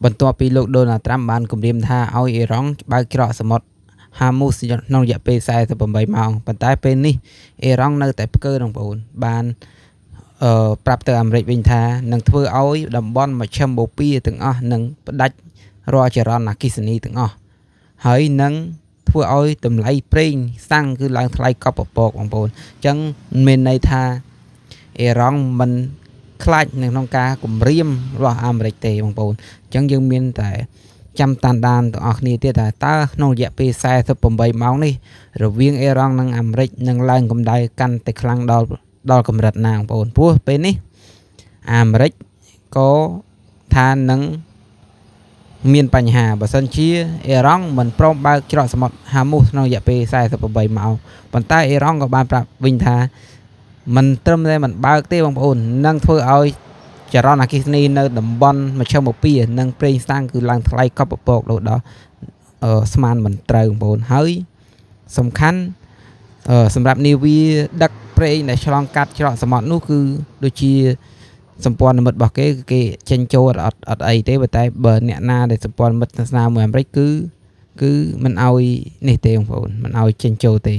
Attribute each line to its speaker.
Speaker 1: បន្ទាប់ពីលោកដូណាល់ត្រាំបានគម្រាមថាឲ្យអ៊ីរ៉ង់បើកច្រកសមុទ្រហាមូសក្នុងរយៈពេល48ម៉ោងប៉ុន្តែពេលនេះអ៊ីរ៉ង់នៅតែផ្កើបងប្អូនបានប្រាប់ទៅអាមេរិកវិញថានឹងធ្វើឲ្យតំបន់មជ្ឈិមបូព៌ាទាំងអស់នឹងផ្ដាច់រាល់ចរន្តអគ្គិសនីទាំងអស់ហើយនឹងធ្វើឲ្យតម្លៃប្រេងសាំងគឺឡើងថ្លៃកប់ពពកបងប្អូនអញ្ចឹងមានន័យថាអ៊ីរ៉ង់មិនខ្លាចនៅក្នុងការគម្រាមរបស់អាមេរិកទេបងប្អូនអញ្ចឹងយើងមានតែចាំតាមដានទាំងអស់គ្នាទៀតថាតើក្នុងរយៈពេល48ម៉ោងនេះរវាងអ៊ីរ៉ង់និងអាមេរិកនឹងឡើងកម្ដៅកាន់តែខ្លាំងដល់កម្រិតណាបងប្អូនព្រោះពេលនេះអាមេរិកក៏ថានឹងមានបញ្ហាបើសិនជាអ៊ីរ៉ង់មិនព្រមបើកច្រកសមុទ្រហាមូសក្នុងរយៈពេល48ម៉ោងប៉ុន្តែអ៊ីរ៉ង់ក៏បានប្រាប់វិញថាមិនត្រឹមតែមិនបើកទេបងប្អូននឹងធ្វើឲ្យចរន្តអគ្គិសនីនៅតំបន់មជ្ឈិមបូព៌ានិងប្រេងសាំងគឺឡើងថ្លៃកប់ពពករហូតដល់ស្មានមិនត្រូវបងប្អូនហើយសំខាន់សម្រាប់នាវាដឹកប្រេងដែលឆ្លងកាត់ច្រកសមុទ្រនោះគឺដូចជាសម្ព័ន្ធមិត្តរបស់គេចេញចូលអត់អីទេតែបើអ្នកណាដែលសម្ព័ន្ធមិត្តសាសនាមួយអាមេរិកគឺមិនអោយនេះទេបងប្អូនមិនអោយចេញចូលទេ